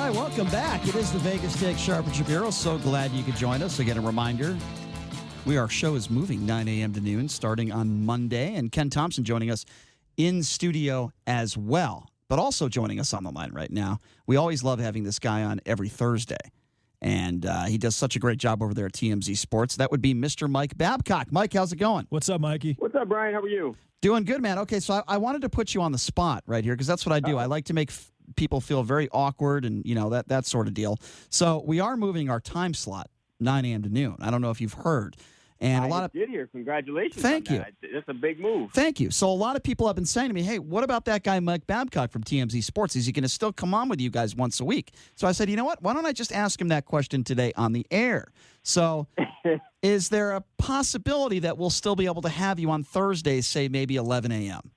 right, welcome back. It is the Vegas Take Sharp and Shapiro. So glad you could join us. Again, a reminder, our show is moving 9 a.m. to noon starting on Monday. And Ken Thompson joining us in studio as well, but also joining us on the line right now. We always love having this guy on every Thursday. And he does such a great job over there at TMZ Sports. That would be Mr. Mike Babcock. Mike, how's it going? What's up, Mikey? What's up, Brian? How are you? Doing good, man. Okay, so I wanted to put you on the spot right here because that's what I do. I like to make people feel very awkward and, that sort of deal. So we are moving our time slot, 9 a.m. to noon. I don't know if you've heard. And I did hear. Congratulations. Thank you. That's a big move. Thank you. So a lot of people have been saying to me, hey, what about that guy Mike Babcock from TMZ Sports? Is he going to still come on with you guys once a week? So I said, you know what? Why don't I just ask him that question today on the air? So is there a possibility that we'll still be able to have you on Thursdays, say maybe 11 a.m.?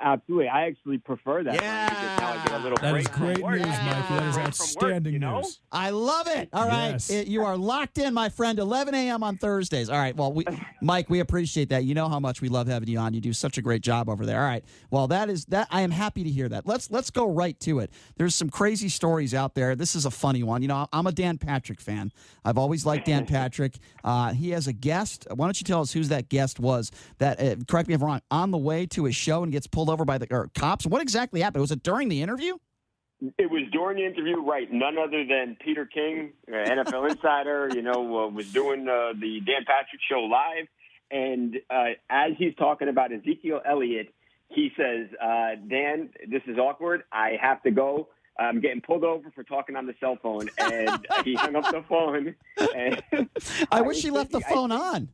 Absolutely. I actually prefer that. Yeah. Because now I get a little That break is great from work. news, Mikey. That is Break from outstanding work, news. I love it. All right. Yes. You are locked in, my friend, 11 a.m. on Thursdays. All right. Well, Mike, we appreciate that. You know how much we love having you on. You do such a great job over there. All right. Well, that I am happy to hear that. Let's go right to it. There's some crazy stories out there. This is a funny one. I'm a Dan Patrick fan. I've always liked Dan Patrick. He has a guest. Why don't you tell us who that guest was that, correct me if I'm wrong, on the way to his show and gets pulled over by the cops? What exactly happened? Was it during the interview? It was during the interview, right? None other than Peter King, NFL insider, was doing the Dan Patrick Show live. And as he's talking about Ezekiel Elliott, he says, Dan, this is awkward. I have to go. I'm getting pulled over for talking on the cell phone. And he hung up the phone. And I wish he left the phone on.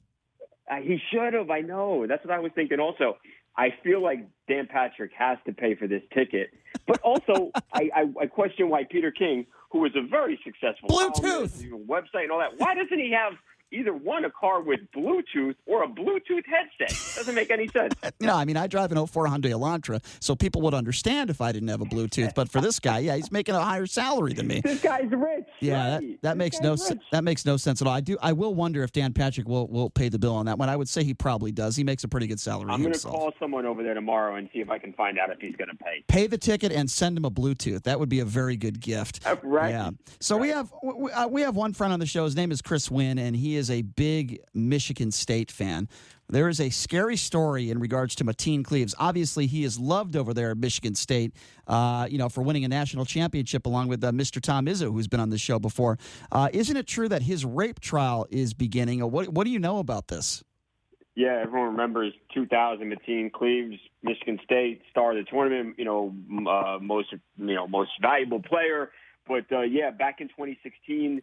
He should have. I know. That's what I was thinking also. I feel like Dan Patrick has to pay for this ticket. But also, I question why Peter King, who is a very successful Bluetooth website and all that, why doesn't he have either a car with Bluetooth or a Bluetooth headset? Doesn't make any sense. I drive an 04 Hyundai Elantra, so people would understand if I didn't have a Bluetooth. But for this guy, he's making a higher salary than me. This guy's rich. Yeah, right? that makes no sense. That makes no sense at all. I will wonder if Dan Patrick will pay the bill on that one. I would say he probably does. He makes a pretty good salary. I'm going to call someone over there tomorrow and see if I can find out if he's going to pay. Pay the ticket and send him a Bluetooth. That would be a very good gift. Right. Yeah. So right. we have one friend on the show. His name is Chris Wynn, and he is a big Michigan State fan. There is a scary story in regards to Mateen Cleaves. Obviously, he is loved over there at Michigan State, for winning a national championship along with Mr. Tom Izzo, who's been on the show before. Isn't it true that his rape trial is beginning? What do you know about this? Yeah, everyone remembers 2000 Mateen Cleaves, Michigan State, star of the tournament, most valuable player. But, back in 2016,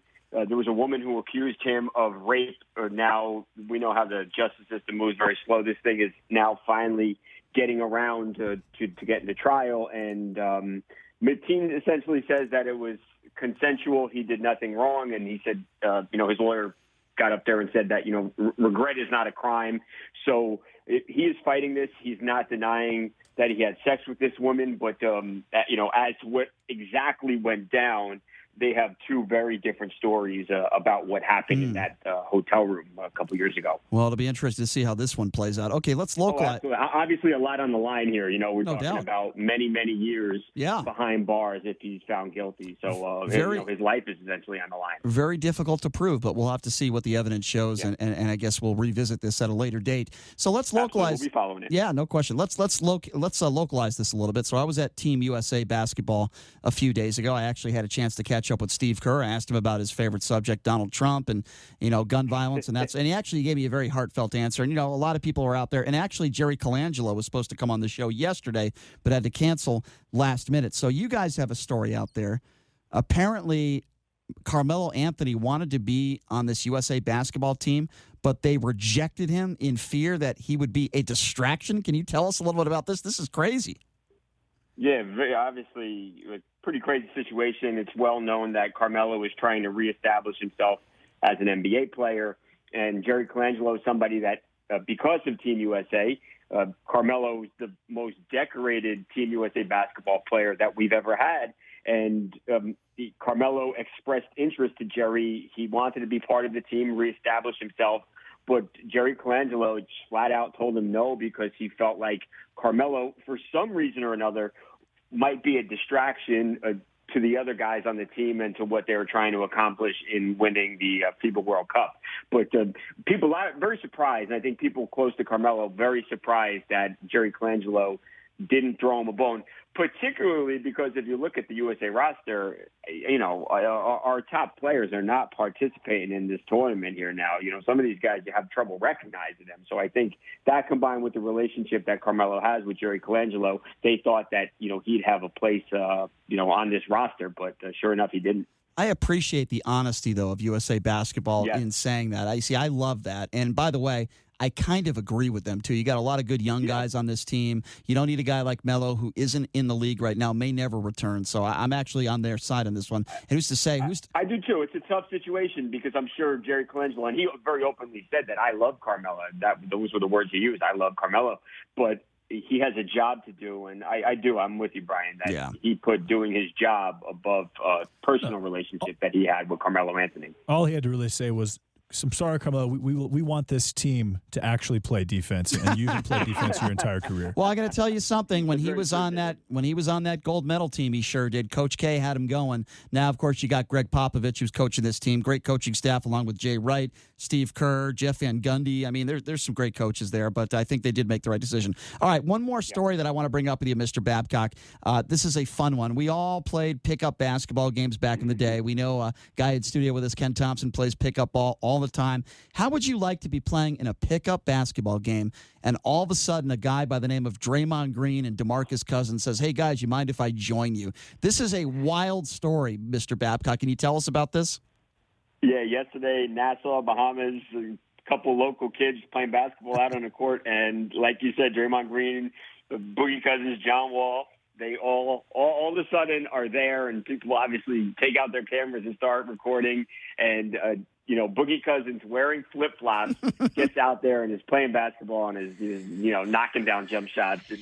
there was a woman who accused him of rape. Now we know how the justice system moves very slow. This thing is now finally getting around to get into trial. And Mateen essentially says that it was consensual. He did nothing wrong. And he said, his lawyer got up there and said that, regret is not a crime. So he is fighting this. He's not denying that he had sex with this woman. But, as to what exactly went down, they have two very different stories about what happened in that hotel room a couple years ago. Well, it'll be interesting to see how this one plays out. Okay, let's localize. Obviously, a lot on the line here. We're No talking doubt. about many, many years behind bars if he's found guilty. So his life is essentially on the line. Very difficult to prove, but we'll have to see what the evidence shows, and I guess we'll revisit this at a later date. So let's localize. We'll be following it. Yeah, no question. Let's localize this a little bit. So I was at Team USA basketball a few days ago. I actually had a chance to catch up with Steve Kerr. I asked him about his favorite subject, Donald Trump, and gun violence, and he actually gave me a very heartfelt answer. And a lot of people are out there, and actually Jerry Colangelo was supposed to come on the show yesterday, but had to cancel last minute. So you guys have a story out there. Apparently, Carmelo Anthony wanted to be on this USA basketball team, but they rejected him in fear that he would be a distraction. Can you tell us a little bit about this? This is crazy. Yeah, very obviously a pretty crazy situation. It's well known that Carmelo is trying to reestablish himself as an NBA player, and Jerry Colangelo is somebody that, because of Team USA, Carmelo is the most decorated Team USA basketball player that we've ever had, and Carmelo expressed interest to Jerry. He wanted to be part of the team, reestablish himself, but Jerry Colangelo just flat out told him no because he felt like Carmelo, for some reason or another, might be a distraction to the other guys on the team and to what they were trying to accomplish in winning the FIBA World Cup. But people are very surprised, and I think people close to Carmelo very surprised that Jerry Colangelo didn't throw him a bone, particularly because if you look at the USA roster, our top players are not participating in this tournament here now. Some of these guys, you have trouble recognizing them. So I think that combined with the relationship that Carmelo has with Jerry Colangelo, they thought that, he'd have a place, on this roster. But sure enough, he didn't. I appreciate the honesty, though, of USA Basketball Yes. in saying that. I love that. And by the way, I kind of agree with them, too. You got a lot of good young guys on this team. You don't need a guy like Melo who isn't in the league right now, may never return. So I'm actually on their side on this one. And who's to say? I do, too. It's a tough situation because I'm sure Jerry Colangelo, and he very openly said that I love Carmelo. Those were the words he used. I love Carmelo. But he has a job to do, and I do. I'm with you, Brian, that he put doing his job above a personal relationship that he had with Carmelo Anthony. All he had to really say was, I'm sorry, Carmelo, we want this team to actually play defense, and you can play defense your entire career. Well, I got to tell you something. When he was on that gold medal team, he sure did. Coach K had him going. Now, of course, you got Greg Popovich, who's coaching this team. Great coaching staff, along with Jay Wright, Steve Kerr, Jeff Van Gundy. I mean, there's some great coaches there, but I think they did make the right decision. All right, one more story that I want to bring up with you, Mr. Babcock. This is a fun one. We all played pickup basketball games back in the day. We know a guy in studio with us, Ken Thompson, plays pickup ball all the time. How would you like to be playing in a pickup basketball game and all of a sudden a guy by the name of Draymond Green and DeMarcus Cousins says, hey, guys, you mind if I join you? This is a wild story, Mr. Babcock. Can you tell us about this? Yeah, yesterday, Nassau, Bahamas, a couple local kids playing basketball out on the court. And like you said, Draymond Green, Boogie Cousins, John Wall, they all of a sudden are there. And people obviously take out their cameras and start recording. And, Boogie Cousins wearing flip-flops gets out there and is playing basketball and is knocking down jump shots and,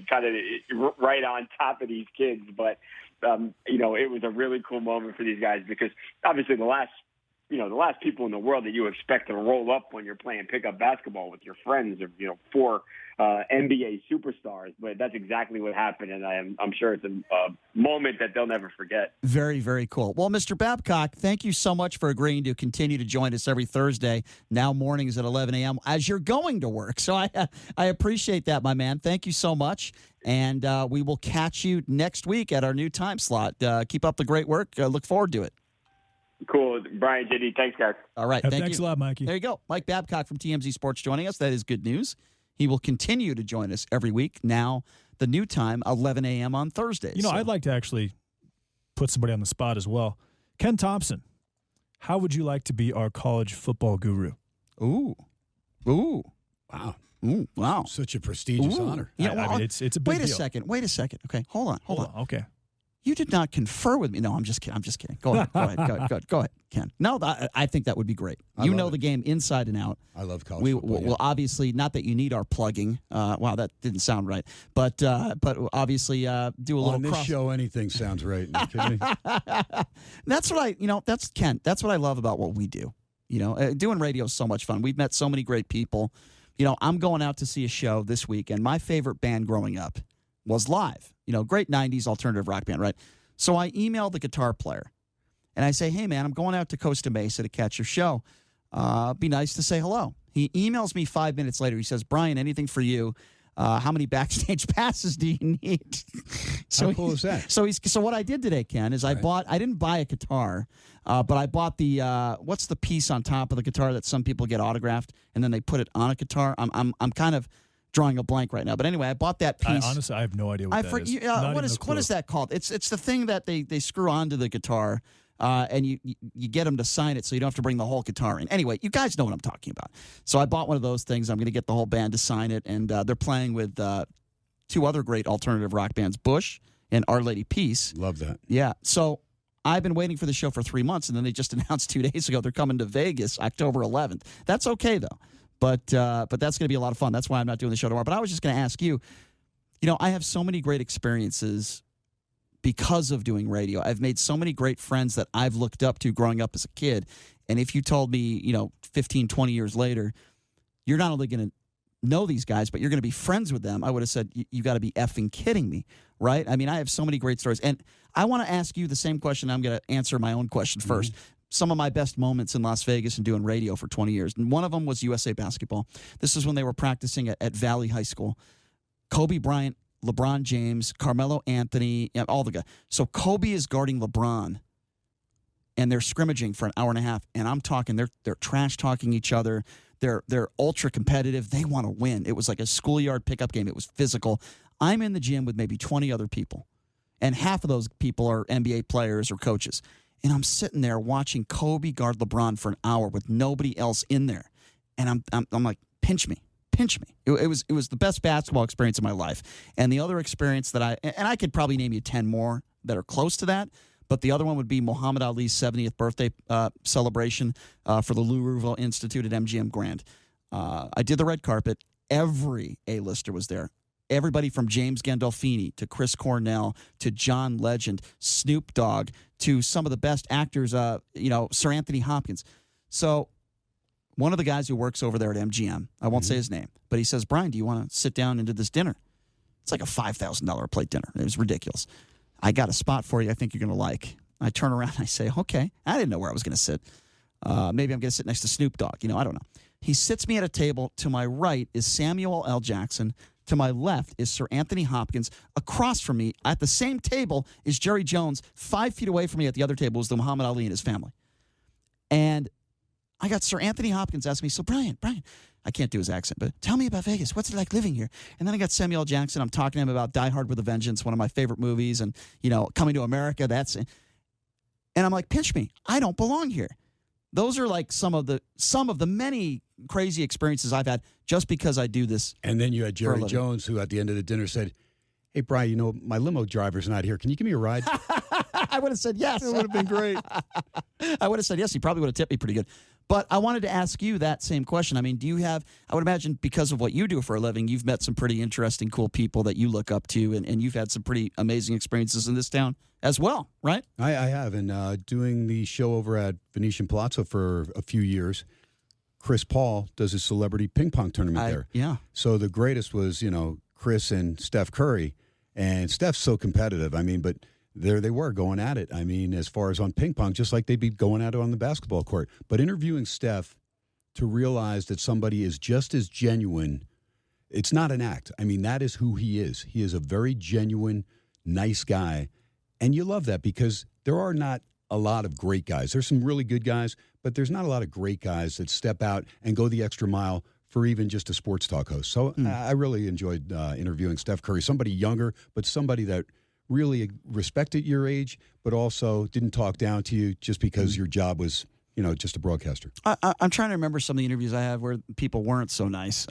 kind of right on top of these kids. But, it was a really cool moment for these guys because obviously the last people in the world that you expect to roll up when you're playing pickup basketball with your friends are, four NBA superstars. But that's exactly what happened, and I'm sure it's a moment that they'll never forget. Very, very cool. Well, Mr. Babcock, thank you so much for agreeing to continue to join us every Thursday, now mornings at 11 a.m., as you're going to work. So I appreciate that, my man. Thank you so much. And we will catch you next week at our new time slot. Keep up the great work. Look forward to it. Cool. Brian, JD, thanks, guys. All right. Thanks a lot, Mikey. There you go. Mike Babcock from TMZ Sports joining us. That is good news. He will continue to join us every week. Now, the new time, 11 a.m. on Thursdays. I'd like to actually put somebody on the spot as well. Ken Thompson, how would you like to be our college football guru? Ooh. Wow. Ooh, wow. Such a prestigious honor. Yeah, I mean, it's a big deal. Wait a second. Okay, hold on. Okay. You did not confer with me. No, I'm just kidding. Go ahead, Ken. No, I think that would be great. You know the game inside and out. I love college football. Well, obviously, not that you need our plugging. Wow, that didn't sound right. But obviously, do a little. On this show, anything sounds right. Are you kidding me? That's what that's Ken. That's what I love about what we do. Doing radio is so much fun. We've met so many great people. I'm going out to see a show this week, and my favorite band growing up was Live. Great 90s alternative rock band, right? So I emailed the guitar player, and I say, hey, man, I'm going out to Costa Mesa to catch your show. Be nice to say hello. He emails me 5 minutes later. He says, Brian, anything for you? How many backstage passes do you need? How cool is that? So what I did today, Ken, is I didn't buy a guitar, but I bought the what's the piece on top of the guitar that some people get autographed and then they put it on a guitar? I'm kind of drawing a blank right now, but anyway, I bought that piece. Honestly, I have no idea what that is. What is that called? It's the thing that they screw onto the guitar. And you get them to sign it so you don't have to bring the whole guitar in. Anyway, you guys know what I'm talking about. So I bought one of those things. I'm going to get the whole band to sign it, and they're playing with two other great alternative rock bands, Bush and Our Lady Peace. Love that. Yeah. So I've been waiting for the show for 3 months, and then they just announced 2 days ago they're coming to Vegas October 11th. That's okay, though. But that's going to be a lot of fun. That's why I'm not doing the show tomorrow. But I was just going to ask you, I have so many great experiences because of doing radio. I've made so many great friends that I've looked up to growing up as a kid. And if you told me, 15, 20 years later, you're not only going to know these guys, but you're going to be friends with them, I would have said, you got to be effing kidding me, right? I mean, I have so many great stories. And I want to ask you the same question. I'm going to answer my own question first. Some of my best moments in Las Vegas and doing radio for 20 years. And one of them was USA Basketball. This is when they were practicing at Valley High School. Kobe Bryant, LeBron James, Carmelo Anthony, all the guys. So Kobe is guarding LeBron, and they're scrimmaging for an hour and a half. And I'm talking, they're trash talking each other. They're ultra competitive. They want to win. It was like a schoolyard pickup game. It was physical. I'm in the gym with maybe 20 other people, and half of those people are NBA players or coaches. And I'm sitting there watching Kobe guard LeBron for an hour with nobody else in there. And I'm like, pinch me. It was the best basketball experience of my life. And the other experience that I could probably name you 10 more that are close to that, but the other one would be Muhammad Ali's 70th birthday celebration for the Lou Rouville Institute at MGM Grand. I did the red carpet. Every A-lister was there. Everybody from James Gandolfini to Chris Cornell to John Legend, Snoop Dogg to some of the best actors, Sir Anthony Hopkins. So one of the guys who works over there at MGM, I won't say his name, but he says, Brian, do you want to sit down and do this dinner? It's like a $5,000 a plate dinner. It was ridiculous. I got a spot for you I think you're going to like. I turn around and I say, okay. I didn't know where I was going to sit. Maybe I'm going to sit next to Snoop Dogg. I don't know. He sits me at a table. To my right is Samuel L. Jackson. To my left is Sir Anthony Hopkins. Across from me at the same table is Jerry Jones. 5 feet away from me at the other table was the Muhammad Ali and his family. And I got Sir Anthony Hopkins asking me, so Brian, I can't do his accent, but tell me about Vegas. What's it like living here? And then I got Samuel L. Jackson. I'm talking to him about Die Hard with a Vengeance, one of my favorite movies, and, Coming to America. And I'm like, pinch me. I don't belong here. Those are like some of the many crazy experiences I've had just because I do this. And then you had Jerry Jones, who at the end of the dinner said, hey, Brian, my limo driver's not here. Can you give me a ride? I would have said yes. It would have been great. I would have said yes. He probably would have tipped me pretty good. But I wanted to ask you that same question. I mean, I would imagine because of what you do for a living, you've met some pretty interesting, cool people that you look up to, and you've had some pretty amazing experiences in this town as well, right? I have. And doing the show over at Venetian Palazzo for a few years, Chris Paul does his celebrity ping pong tournament there. Yeah. So the greatest was, Chris and Steph Curry. And Steph's so competitive. I mean, but there they were going at it. I mean, as far as on ping pong, just like they'd be going at it on the basketball court. But interviewing Steph to realize that somebody is just as genuine, it's not an act. I mean, that is who he is. He is a very genuine, nice guy. And you love that because there are not a lot of great guys. There's some really good guys, but there's not a lot of great guys that step out and go the extra mile for even just a sports talk host. So I really enjoyed interviewing Steph Curry, somebody younger, but somebody that really respected your age, but also didn't talk down to you just because your job was, just a broadcaster. I'm trying to remember some of the interviews I had where people weren't so nice.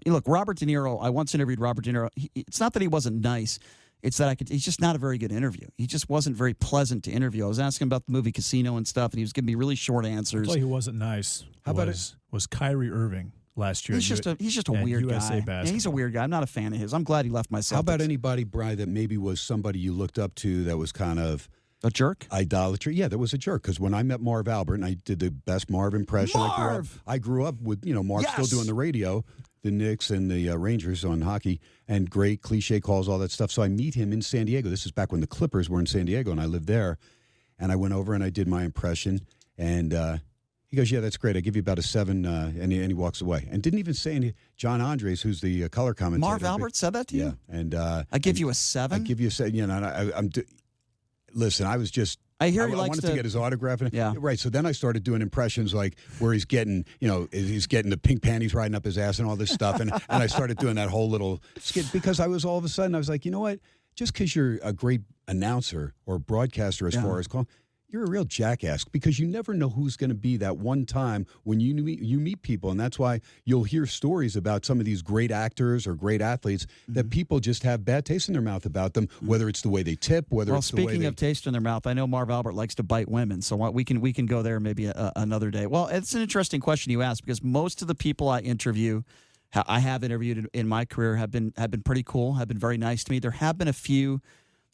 Look, Robert De Niro, I once interviewed Robert De Niro. It's not that he wasn't nice. It's that he's just not a very good interview. He just wasn't very pleasant to interview. I was asking about the movie Casino and stuff, and he was giving me really short answers. I'll tell you who wasn't nice. How about it? Was Kyrie Irving last year. He's just a weird USA guy. Basketball. Yeah, he's a weird guy. I'm not a fan of his. I'm glad he left my Celtics. How about anybody, Brian, that maybe was somebody you looked up to that was kind of a jerk? Idolatry. Yeah, that was a jerk. Because when I met Marv Albert, and I did the best Marv impression. I grew up with, Marv still doing the radio, the Knicks and the Rangers on hockey, and great cliche calls, all that stuff. So I meet him in San Diego. This is back when the Clippers were in San Diego, and I lived there. And I went over and I did my impression, and he goes, yeah, that's great. I give you about a 7, and he walks away. And didn't even say anything. John Andres, who's the color commentator. Marv Albert said that to you? Yeah. And I give you a 7? I give you a 7. Listen, I was just. I hear he I likes wanted to get his autograph. Yeah. Right. So then I started doing impressions like where he's getting, he's getting the pink panties riding up his ass and all this stuff. And I started doing that whole little skit because I was like, you know what? Just because you're a great announcer or broadcaster as far as call, you're a real jackass because you never know who's going to be that one time when you meet people. And that's why you'll hear stories about some of these great actors or great athletes that people just have bad taste in their mouth about them, whether it's the way they tip, whether it's the way speaking of taste in their mouth, I know Marv Albert likes to bite women, so we can go there maybe another day. Well, it's an interesting question you asked because most of the people I have interviewed in my career have been pretty cool, have been very nice to me. There have been a few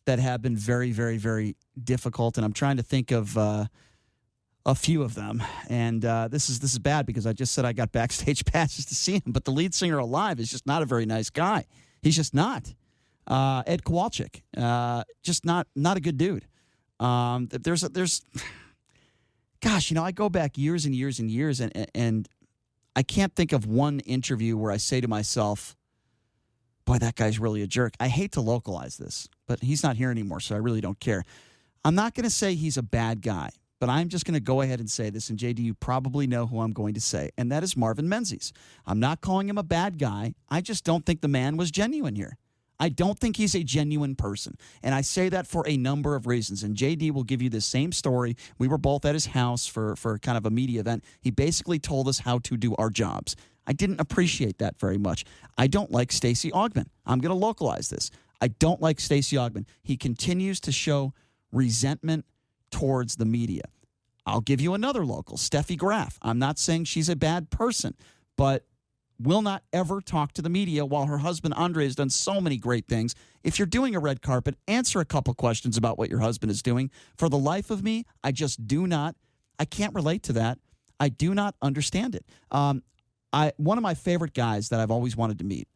that have been very, very, very difficult. And I'm trying to think of a few of them. And this is bad because I just said I got backstage passes to see him, but the lead singer Alive is just not a very nice guy. He's just not. Ed Kowalczyk, just not a good dude. Gosh, I go back years and years and years, and I can't think of one interview where I say to myself, boy, that guy's really a jerk. I hate to localize this, but he's not here anymore, so I really don't care. I'm not going to say he's a bad guy, but I'm just going to go ahead and say this, and JD, you probably know who I'm going to say, and that is Marvin Menzies. I'm not calling him a bad guy. I just don't think the man was genuine here. I don't think he's a genuine person, and I say that for a number of reasons, and JD will give you the same story. We were both at his house for kind of a media event. He basically told us how to do our jobs. I didn't appreciate that very much. I don't like Stacey Augmon. I'm going to localize this. I don't like Stacey Augmon. He continues to show resentment towards the media. I'll give you another local, Steffi Graf. I'm not saying she's a bad person, but will not ever talk to the media while her husband Andre has done so many great things. If you're doing a red carpet, answer a couple questions about what your husband is doing. For the life of me, I can't relate to that. I do not understand it. One of my favorite guys that I've always wanted to meet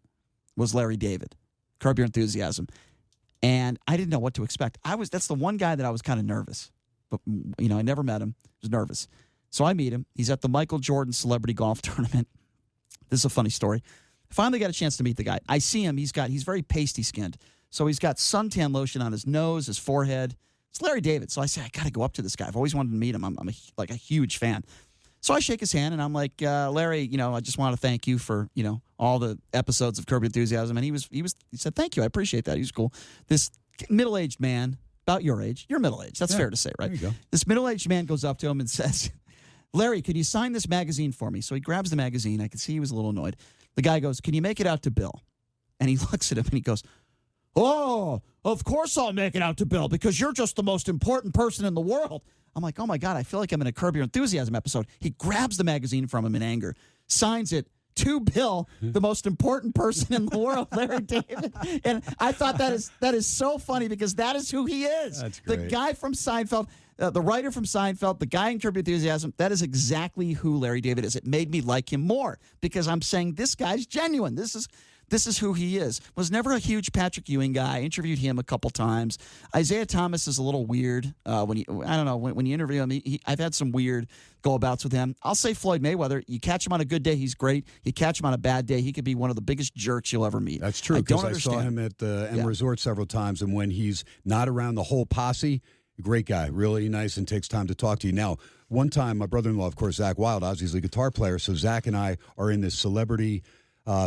was Larry David, Curb Your Enthusiasm. And I didn't know what to expect. That's the one guy that I was kind of nervous. But, I never met him. I was nervous. So I meet him. He's at the Michael Jordan Celebrity Golf Tournament. This is a funny story. I finally got a chance to meet the guy. I see him. He's very pasty skinned. So he's got suntan lotion on his nose, his forehead. It's Larry David. So I say, I got to go up to this guy. I've always wanted to meet him. I'm a huge fan. So I shake his hand, and I'm like, Larry, I just want to thank you for, all the episodes of Curb Your Enthusiasm. And he said, thank you. I appreciate that. He was cool. This middle-aged man, about your age. You're middle-aged. That's fair to say, right? There you go. This middle-aged man goes up to him and says, Larry, could you sign this magazine for me? So he grabs the magazine. I could see he was a little annoyed. The guy goes, can you make it out to Bill? And he looks at him and he goes, oh, of course I'll make it out to Bill because you're just the most important person in the world. I'm like, oh, my God, I feel like I'm in a Curb Your Enthusiasm episode. He grabs the magazine from him in anger, signs it to Bill, the most important person in the world, Larry David. And I thought that is so funny because that is who he is. That's great. The guy from Seinfeld, the writer from Seinfeld, the guy in Curb Your Enthusiasm, that is exactly who Larry David is. It made me like him more because I'm saying this guy's genuine. This is who he is. Was never a huge Patrick Ewing guy. I interviewed him a couple times. Isaiah Thomas is a little weird when you interview him. I've had some weird go-abouts with him. I'll say Floyd Mayweather. You catch him on a good day, he's great. You catch him on a bad day, he could be one of the biggest jerks you'll ever meet. That's true because I saw him at the M Resort several times, and when he's not around the whole posse, great guy, really nice, and takes time to talk to you. Now, one time, my brother-in-law, of course, Zack Wylde, obviously a guitar player, so Zack and I are in this celebrity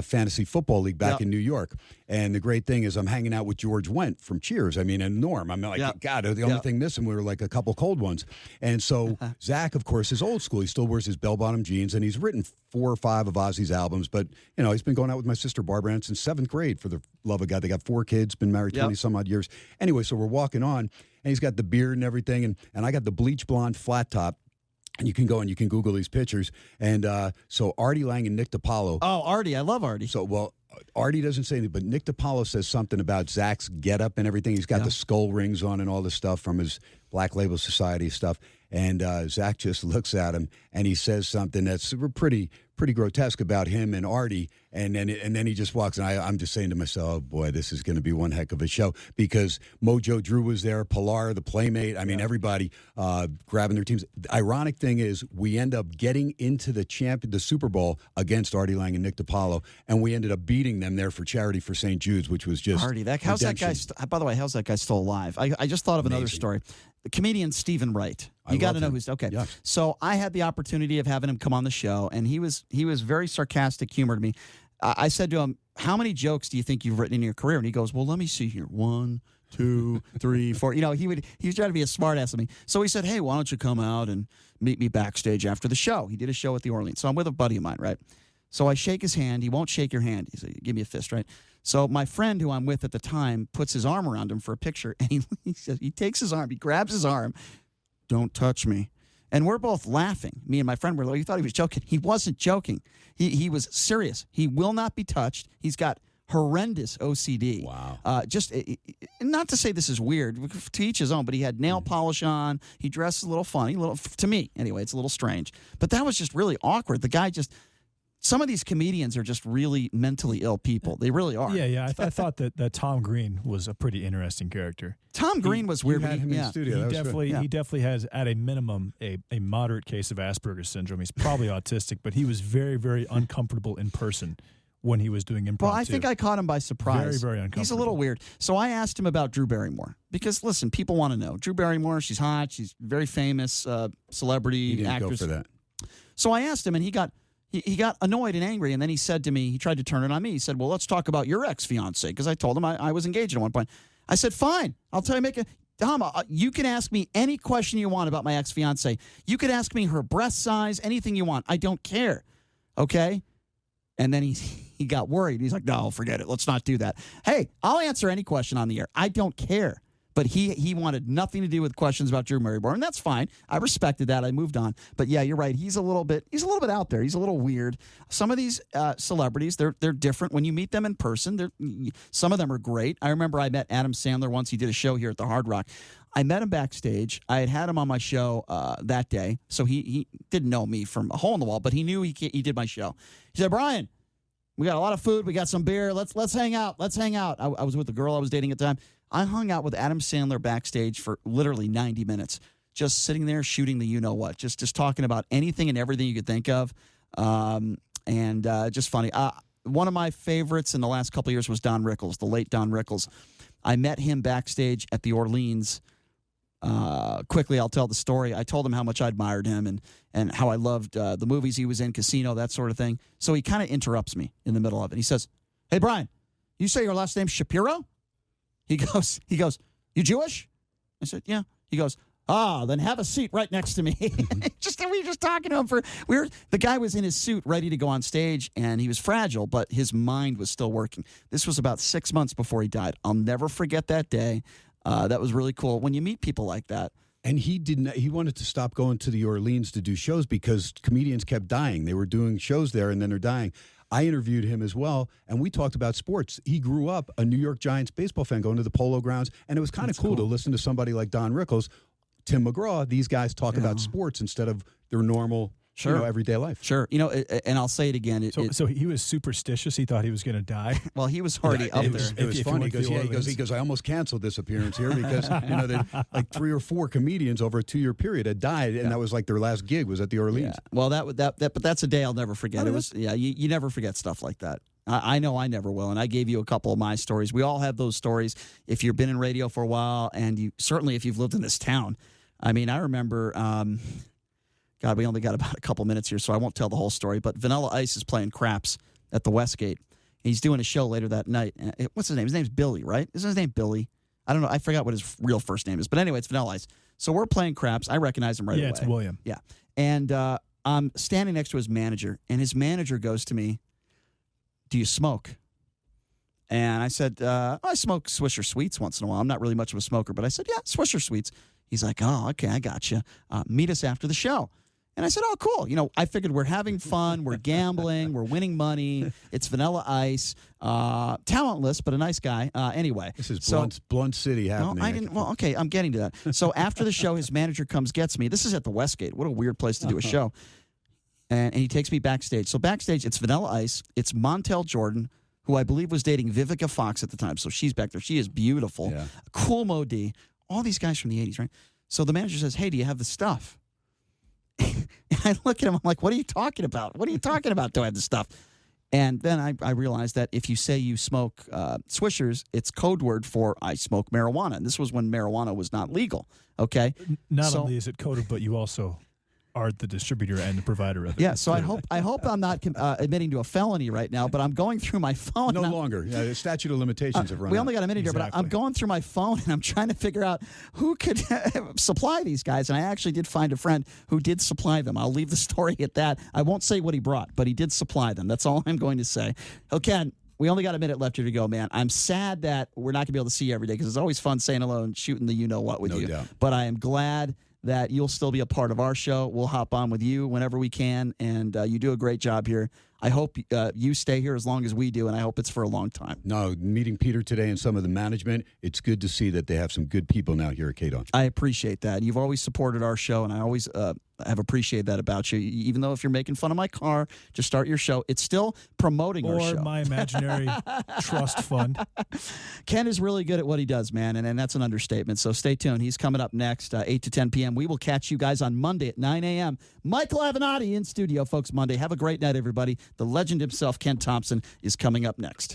fantasy football league back in New York. And the great thing is I'm hanging out with George Wendt from Cheers. and Norm. I'm like, God, the only thing missing, we were like a couple cold ones. And so Zack, of course, is old school. He still wears his bell-bottom jeans, and he's written 4 or 5 of Ozzy's albums. But, he's been going out with my sister Barbara since 7th grade, for the love of God. They got 4 kids, been married 20-some-odd years. Anyway, so we're walking on, and he's got the beard and everything, and I got the bleach blonde flat top. And you can go and you can Google these pictures. And so Artie Lang and Nick DiPaolo. Oh, Artie. I love Artie. So, well, Artie doesn't say anything, but Nick DiPaolo says something about Zach's getup and everything. He's got the skull rings on and all this stuff from his Black Label Society stuff. And Zach just looks at him and he says something that's pretty grotesque about him and Artie. And then he just walks. And I'm just saying to myself, oh, boy, this is going to be one heck of a show because Mojo Drew was there, Pilar, the Playmate. I mean, everybody grabbing their teams. The ironic thing is we end up getting into the Super Bowl against Artie Lang and Nick DiPaolo, and we ended up beating them there for charity for St. Jude's, which was just Artie. How's that guy? By the way, how's that guy still alive? I just thought of another story. The comedian Stephen Wright. You got to know who's okay. Yes. So I had the opportunity of having him come on the show, and he was very sarcastic humor to me. I said to him, "How many jokes do you think you've written in your career?" And he goes, "Well, let me see here. 1, 2, 3, 4." He was trying to be a smart ass at me. So he said, "Hey, why don't you come out and meet me backstage after the show?" He did a show at the Orleans. So I'm with a buddy of mine, right? So I shake his hand. He won't shake your hand. He said, "Give me a fist," right? So my friend who I'm with at the time puts his arm around him for a picture, and he says, he takes his arm, he grabs his arm, "Don't touch me." And we're both laughing. Me and my friend were like, you thought he was joking. He wasn't joking. He was serious. He will not be touched. He's got horrendous OCD. Wow. Not to say this is weird, to each his own, but he had nail polish on. He dressed a little funny, to me anyway. It's a little strange, but that was just really awkward. The guy just. Some of these comedians are just really mentally ill people. They really are. Yeah. I thought that Tom Green was a pretty interesting character. Tom Green was weird. You had him in the studio. He definitely has, at a minimum, a moderate case of Asperger's syndrome. He's probably autistic, but he was very, very uncomfortable in person when he was doing improv. Well, I think I caught him by surprise. Very, very uncomfortable. He's a little weird. So I asked him about Drew Barrymore because, listen, people want to know. Drew Barrymore, she's hot. She's very famous, celebrity, He didn't actress. go for that. So I asked him, and he got annoyed and angry, and then he said to me, he tried to turn it on me. He said, well, let's talk about your ex-fiancée, because I told him I was engaged at one point. I said, fine. I'll tell you, Tom, you can ask me any question you want about my ex-fiancée. You could ask me her breast size, anything you want. I don't care. Okay? And then he got worried. He's like, no, forget it. Let's not do that. Hey, I'll answer any question on the air. I don't care. But he wanted nothing to do with questions about Drew Barrymore, and that's fine. I respected that. I moved on. But yeah, you're right. He's a little bit out there. He's a little weird. Some of these celebrities, they're different. When you meet them in person, some of them are great. I remember I met Adam Sandler once. He did a show here at the Hard Rock. I met him backstage. I had him on my show that day, so he didn't know me from a hole in the wall, but he knew he did my show. He said, Brian, we got a lot of food. We got some beer. Let's hang out. Let's hang out. I was with the girl I was dating at the time. I hung out with Adam Sandler backstage for literally 90 minutes, just sitting there shooting the you-know-what, just talking about anything and everything you could think of, and just funny. One of my favorites in the last couple of years was Don Rickles, the late Don Rickles. I met him backstage at the Orleans. Quickly, I'll tell the story. I told him how much I admired him and how I loved the movies he was in, Casino, that sort of thing. So he kind of interrupts me in the middle of it. He says, hey, Brian, you say your last name's Shapiro? He goes, you Jewish? I said, yeah. He goes, then have a seat right next to me. We were just talking to him the guy was in his suit ready to go on stage, and he was fragile, but his mind was still working. This was about 6 months before he died. I'll never forget that day. That was really cool. When you meet people like that. And he wanted to stop going to the Orleans to do shows because comedians kept dying. They were doing shows there, and then they're dying. I interviewed him as well, and we talked about sports. He grew up a New York Giants baseball fan, going to the Polo Grounds, and it was kind of cool to listen to somebody like Don Rickles, Tim McGraw. These guys talk about sports instead of their normal, everyday life. Sure. And I'll say it again. So he was superstitious. He thought he was going to die. Well, he was already up there. It was funny because he goes, I almost canceled this appearance here because like 3 or 4 comedians over a 2-year period had died, and that was like their last gig was at the Orleans. Yeah. Well, but that's a day I'll never forget. It was you never forget stuff like that. I know I never will, and I gave you a couple of my stories. We all have those stories. If you've been in radio for a while, and certainly if you've lived in this town. I mean, I remember. God, we only got about a couple minutes here, so I won't tell the whole story. But Vanilla Ice is playing craps at the Westgate. He's doing a show later that night. What's his name? His name's Billy, right? Isn't his name Billy? I don't know. I forgot what his real first name is. But anyway, it's Vanilla Ice. So we're playing craps. I recognize him right away. Yeah, it's William. Yeah. And I'm standing next to his manager, and his manager goes to me, do you smoke? And I said, I smoke Swisher Sweets once in a while. I'm not really much of a smoker, but I said, yeah, Swisher Sweets. He's like, oh, okay, I got you. Meet us after the show. And I said, oh, cool. I figured we're having fun. We're gambling. We're winning money. It's Vanilla Ice. Talentless, but a nice guy. Anyway. This is Blunt City happening. No, I didn't. Well, okay, I'm getting to that. So after the show, his manager gets me. This is at the Westgate. What a weird place to do a show. And he takes me backstage. So backstage, it's Vanilla Ice. It's Montel Jordan, who I believe was dating Vivica Fox at the time. So she's back there. She is beautiful. Yeah. Cool Mo D. All these guys from the 80s, right? So the manager says, hey, do you have the stuff? And I look at him, I'm like, what are you talking about? What are you talking about? Do I have the stuff? And then I realized that if you say you smoke Swishers, it's code word for I smoke marijuana. And this was when marijuana was not legal, okay? Not only is it coded, but you also are the distributor and the provider of it. Yeah, so I hope I'm not admitting to a felony right now, but I'm going through my phone. No longer. Yeah, the statute of limitations have run out. We only got a minute here, but I'm going through my phone, and I'm trying to figure out who could supply these guys. And I actually did find a friend who did supply them. I'll leave the story at that. I won't say what he brought, but he did supply them. That's all I'm going to say. Okay, we only got a minute left here to go, man. I'm sad that we're not going to be able to see you every day because it's always fun saying hello and shooting the you-know-what with you. No doubt. But I am glad that you'll still be a part of our show. We'll hop on with you whenever we can, and you do a great job here. I hope you stay here as long as we do, and I hope it's for a long time. No, meeting Peter today and some of the management, it's good to see that they have some good people now here at KDWN. I appreciate that. You've always supported our show, and I always have appreciated that about you. Even though if you're making fun of my car, just start your show. It's still promoting our show. Or my imaginary trust fund. Ken is really good at what he does, man, and that's an understatement. So stay tuned. He's coming up next, 8 to 10 p.m. We will catch you guys on Monday at 9 a.m. Michael Avenatti in studio, folks, Monday. Have a great night, everybody. The legend himself, Ken Thompson, is coming up next.